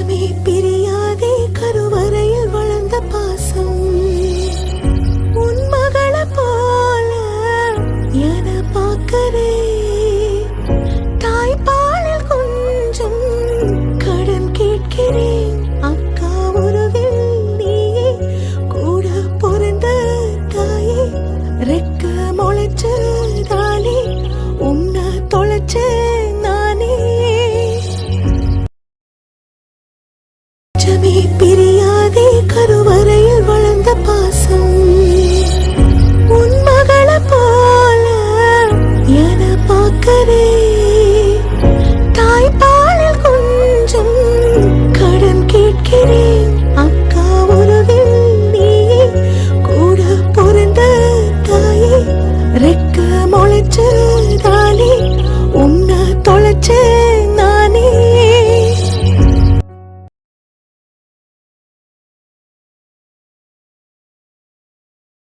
நெஞ்சமே பிரியாதே கருவறையில் வளர்ந்த பாசம் உன் மகள போல என பார்க்கறே தாய்ப்பாலில் கொஞ்சம் கடன் கேட்கிறேன் அக்கா உறவில் நீயே கூட பொருந்த தாயே ரெக்க முளைச்சு தானே உன்னை தொலைச்சு நானே நெஞ்சமே பிரியாதே கருவறையில் வளர்ந்த பாசம் உன் மகள போல என பார்க்கறே தாய்ப்பாலில் கொஞ்சம் கடன் கேட்கிறேன் அக்கா உறவில் நீயே கூட பொருந்த தாயே ரெக்க முளைச்சு தானே உன்னை தொலைச்சு